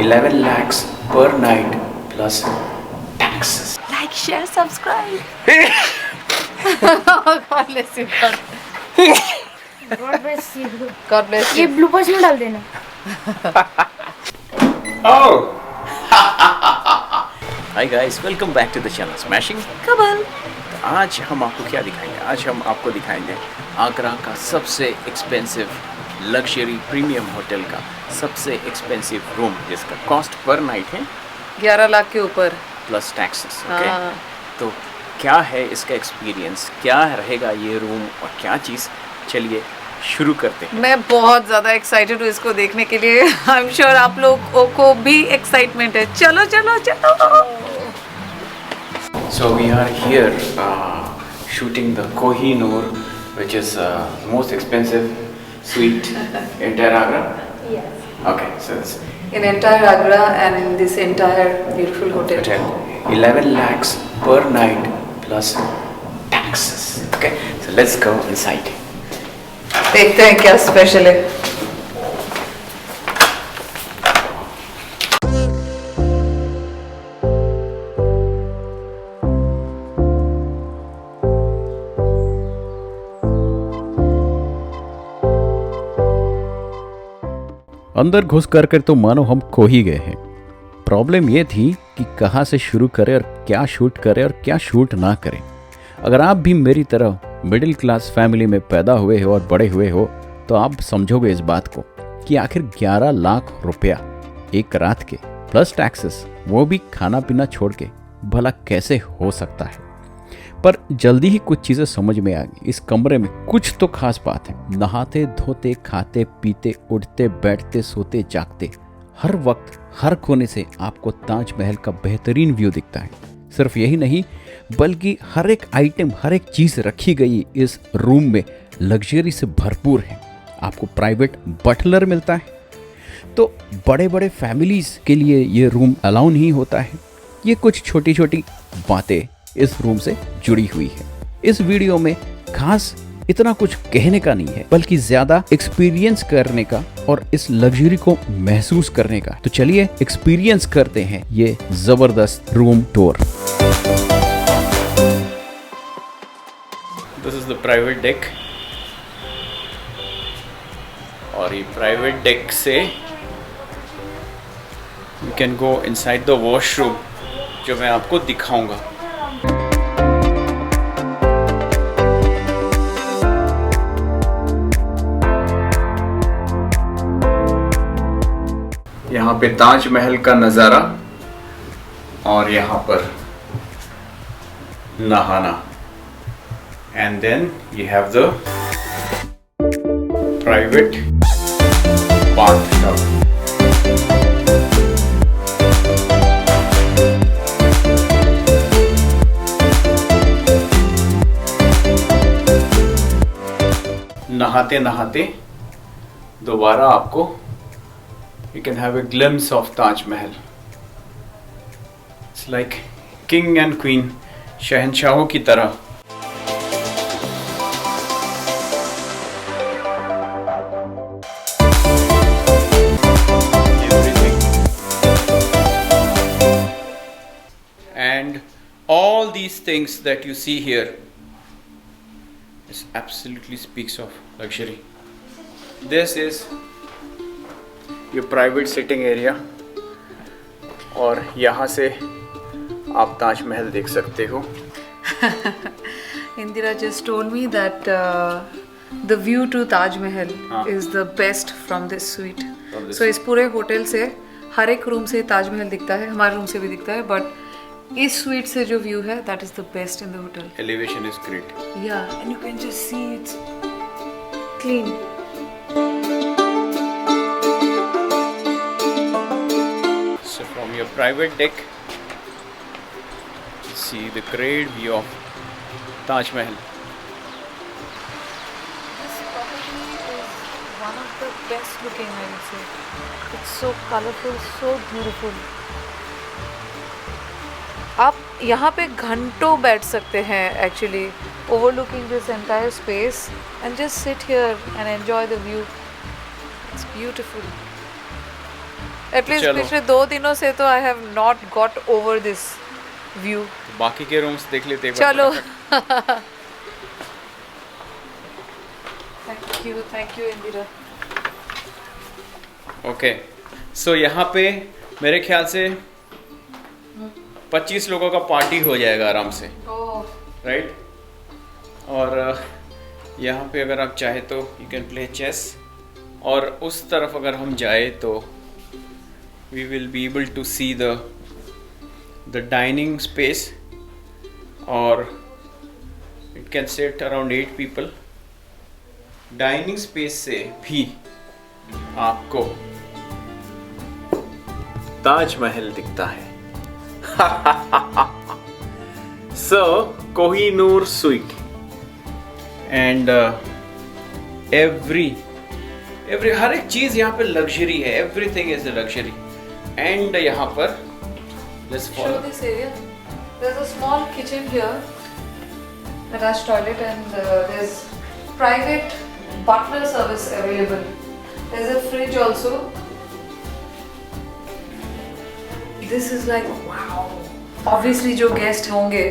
11 lakhs per night plus taxes. Like, share, subscribe. God bless you. God bless you. God bless ये you. Bloopers में डाल देना. Oh! Hi guys, welcome back to the channel Smashing. Kabal. आज हम आपको क्या दिखाएंगे? आज हम आपको दिखाएंगे आगरा का सबसे एक्सपेंसिव लग्जरी प्रीमियम होटल का सबसे एक्सपेंसिव रूम, जिसका कॉस्ट पर नाइट है 11 लाख के ऊपर. Plus taxes. हाँ. तो क्या है इसका एक्सपीरियंस, क्या रहेगा ये रूम और क्या चीज़, चलिए शुरू करते हैं. मैं बहुत ज़्यादा एक्साइटेड हूँ इसको देखने के लिए. आई एम श्योर आप लोगों को भी एक्साइटमेंट है. चलो चलो चलो. So we are here shooting the Kohinoor, which is most expensive suite in entire Agra. Yes. Okay, so it's In entire Agra and in this entire beautiful hotel. hotel 11 lakhs per night plus taxes. Okay, so let's go inside. देखते हैं क्या special है. अंदर घुस कर तो मानो हम खो ही गए हैं. प्रॉब्लम ये थी कि कहाँ से शुरू करें और क्या शूट करें और क्या शूट ना करें. अगर आप भी मेरी तरह मिडिल क्लास फैमिली में पैदा हुए हो और बड़े हुए हो तो आप समझोगे इस बात को कि आखिर 11 लाख रुपया एक रात के प्लस टैक्सेस, वो भी खाना पीना छोड़ के, भला कैसे हो सकता है. पर जल्दी ही कुछ चीज़ें समझ में आ गई. इस कमरे में कुछ तो खास बात है. नहाते धोते खाते पीते उठते बैठते सोते जागते हर वक्त हर कोने से आपको ताजमहल का बेहतरीन व्यू दिखता है. सिर्फ यही नहीं बल्कि हर एक आइटम, हर एक चीज़ रखी गई इस रूम में लग्जरी से भरपूर है. आपको प्राइवेट बटलर मिलता है. तो बड़े बड़े फैमिलीज़ के लिए ये रूम अलाउ नहीं होता है. ये कुछ छोटी छोटी बातें इस रूम से जुड़ी हुई है. इस वीडियो में खास इतना कुछ कहने का नहीं है, बल्कि ज्यादा एक्सपीरियंस करने का और इस लग्जरी को महसूस करने का. तो चलिए एक्सपीरियंस करते हैं ये जबरदस्त room tour. This is the private deck और ये प्राइवेट डेक से you can go inside the washroom, जो मैं आपको दिखाऊंगा. यहाँ पे ताजमहल का नज़ारा और यहाँ पर नहाना. And then you have the private bathtub. नहाते नहाते दोबारा आपको you can have a glimpse of Taj Mahal. It's like king and queen, शहंशाहों की तरह. Everything. And all these things that you see here is absolutely speaks of luxury. This is ये private sitting area और यहाँ से आप ताजमहल देख सकते हो. Indira just told me that the view to Taj Mahal is the best from this suite. So इस पूरे होटल से हर एक रूम से ताजमहल दिखता है, हमारे रूम से भी दिखता है, बट इस suite से जो व्यू है that is the best in the hotel. Elevation is great. Yeah, and you can just see it's clean. So from your private deck, you see the great view of Taj Mahal. This property is one of the best looking, I would say. It's so colorful, so beautiful. आप यहाँ पे घंटों बैठ सकते हैं actually, overlooking this entire space and just sit here and enjoy the view. It's beautiful. At least चलो। पिछले 2 दिनों से तो I have not got over this view. बाकी के रूम्स देख लेते हैं एक बार चलो. फटाफट। Thank you Indira. ओके, सो यहाँ पे मेरे ख्याल से 25 लोगों का पार्टी हो जाएगा आराम से, ओह, राइट? और यहाँ पे अगर आप चाहे तो यू कैन प्ले चेस, और उस तरफ अगर हम जाए तो we will be able to see the dining space, और it can set around 8 people. Dining space से भी आपको ताजमहल दिखता है. So Kohinoor suite, and every हर एक चीज यहाँ पे लग्जरी है. Everything is a luxury. And यहाँ पर let's show follow. this area. There's a small kitchen here, attached toilet, and there's private butler service available. There's a fridge also. This is like wow. Obviously जो guest होंगे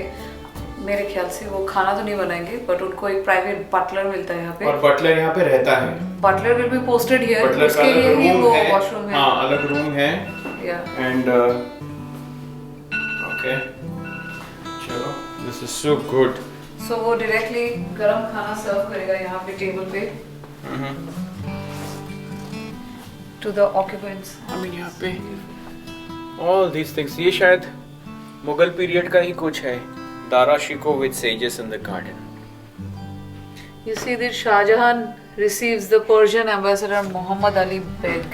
मेरे ख्याल से वो खाना तो नहीं बनाएंगे, बट उनको एक प्राइवेट बटलर मिलता है यहाँ पे. और बटलर यहाँ पे रहता है. Butler will be posted here. Butler का उसके लिए अलग ही रूम वो है. वॉशरूम है. हाँ, अलग रूम है. Yeah. एंड ओके, चलो, this is so good. So वो डायरेक्टली गरम खाना सर्व करेगा यहाँ पे टेबल पे to the occupants. I mean यहाँ पे ऑल दीज थिंग्स, ये शायद मुगल पीरियड का ही कुछ है. Dara Shikoh with sages in the garden. You see that Shah Jahan receives the Persian ambassador Muhammad Ali Beg.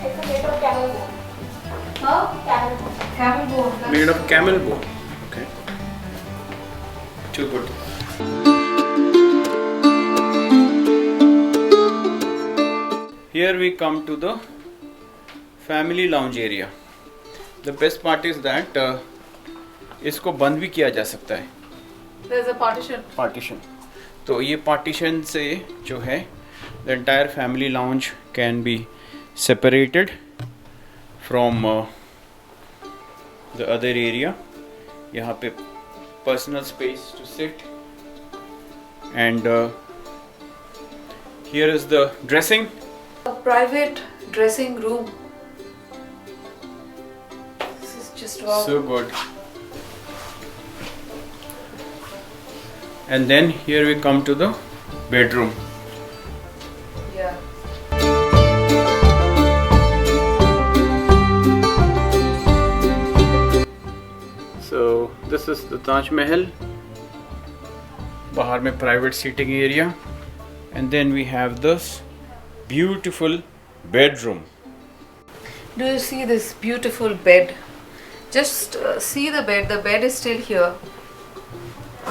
It's made of camel bone. Huh? Camel bone. Camel bone. Made of camel bone. Okay. Too good. Here we come to the family lounge area. The best part is that इसको बंद भी किया जा सकता है. There's a partition. Partition. तो ये partition से जो है the entire family lounge can be separated from the other area. यहाँ पे personal space to sit, and here is the dressing. A private dressing room. This is just wow. So good. And then here we come to the bedroom. Yeah. So this is the Taj Mahal. बाहर में private seating area, and then we have this beautiful bedroom. Do you see this beautiful bed? Just see the bed. The bed is still here.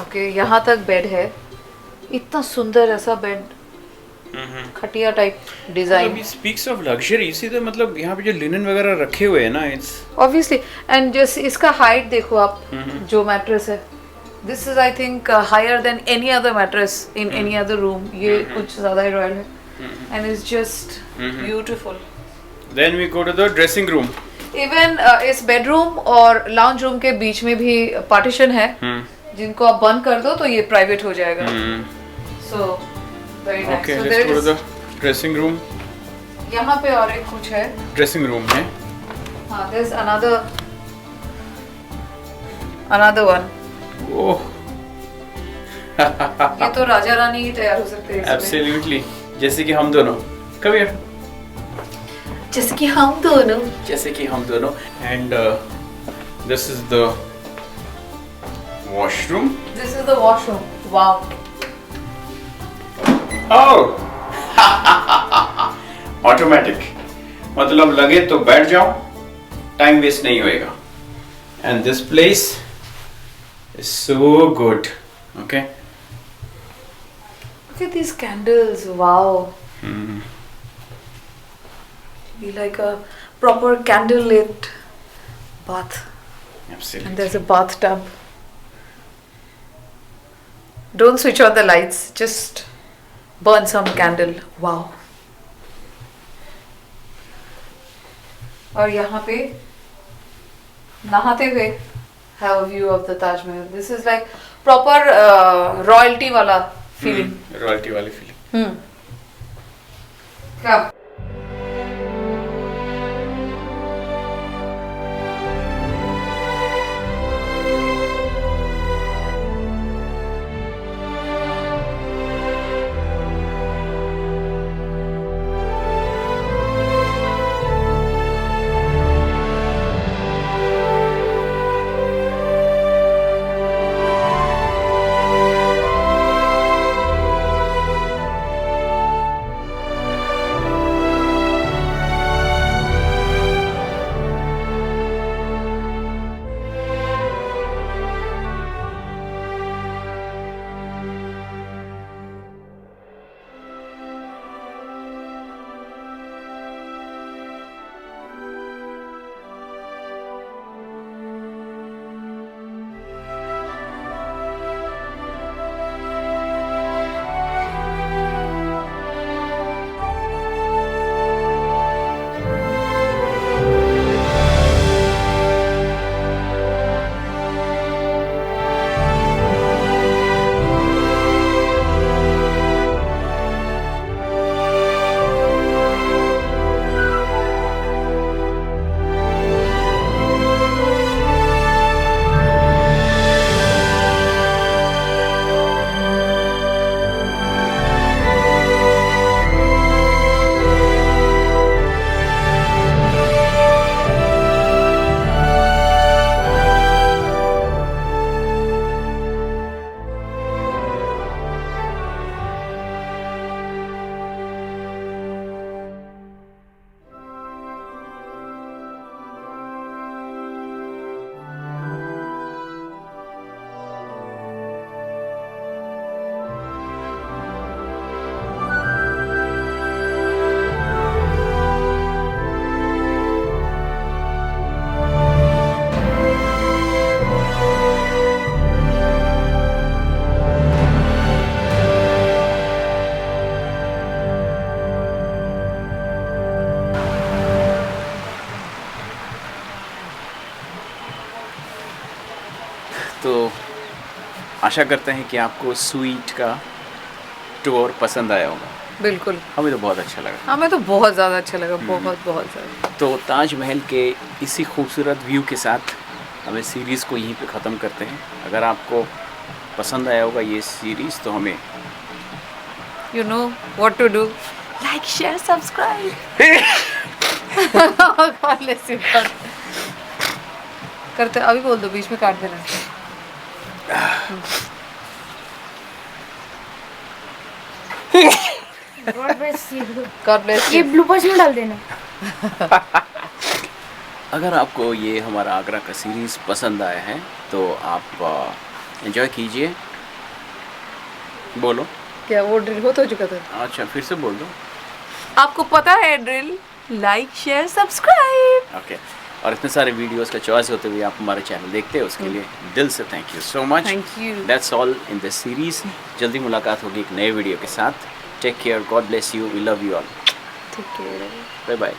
Okay, यहाँ तक bed है. इतना सुंदर ऐसा bed, खटिया type design. It speaks of luxury. इसी तो मतलब यहाँ पे जो लिनन वगैरह रखे हुए हैं ना, it's Obviously, and just इसका हाइट देखो आप. जो मैट्रेस है, this is I think higher than any other mattress in any other room. ये कुछ ज़्यादा ही रॉयल है. And it's just beautiful. then we go to the dressing room. Even इस बेडरूम और लाउंज रूम के बीच में भी पार्टीशन है, जिनको आप बंद कर दो तो ये प्राइवेट हो जाएगा. So very nice. Okay, So let's there go to is the dressing room. यहाँ पे और एक कुछ है. Dressing room है. हाँ, there's another one. Oh, ये तो राजा रानी ही तैयार हो सकते हैं इसमें. absolutely. जैसे कि हम दोनों. Come here. जैसे कि हम दोनों. जैसे कि हम दोनों. And this is the washroom. This is the washroom. Wow. Oh, automatic. मतलब लगे तो बैठ जाओ, टाइम वेस्ट नहीं होएगा. And this place is so good. Okay. Look at these candles. Wow. Be like a proper candle-lit bath. Absolutely. And there's a bathtub. Don't switch on the lights. Just burn some candle. Wow. और यहाँ पे नहाते हुए have a view of the Taj Mahal. This is like proper royalty वाला feeling. Royalty वाली feeling. क्या? तो आशा करते हैं कि आपको स्वीट का टूर पसंद आया होगा। बिल्कुल। हमें तो बहुत अच्छा लगा। हमें तो बहुत ज़्यादा अच्छा लगा, बहुत ज़्यादा। तो ताजमहल के इसी खूबसूरत व्यू के साथ हमें सीरीज़ को यहीं पे ख़त्म करते हैं। अगर आपको पसंद आया होगा ये सीरीज़ तो हमें You know what to do. Like, share, subscribe. God bless you. करते अभी बोल दो, बीच में काट देना। God bless you. God bless ये you. ब्लूपर्स में डाल देना। अगर आपको ये हमारा आगरा का सीरीज़ पसंद आया है तो आप एंजॉय कीजिए। बोलो। क्या वो ड्रिल हो तो चुका था? अच्छा फिर से बोल दो। आपको पता है drill, like share subscribe. Okay और इतने सारे वीडियोस का चॉइस होते हुए आप हमारे चैनल देखते हैं उसके लिए दिल से thank you so much. Thank you. That's all in this series. जल्दी मुलाकात होगी एक नए वीडियो के साथ। Take care, God bless you, we love you all. ठीक है। Bye bye.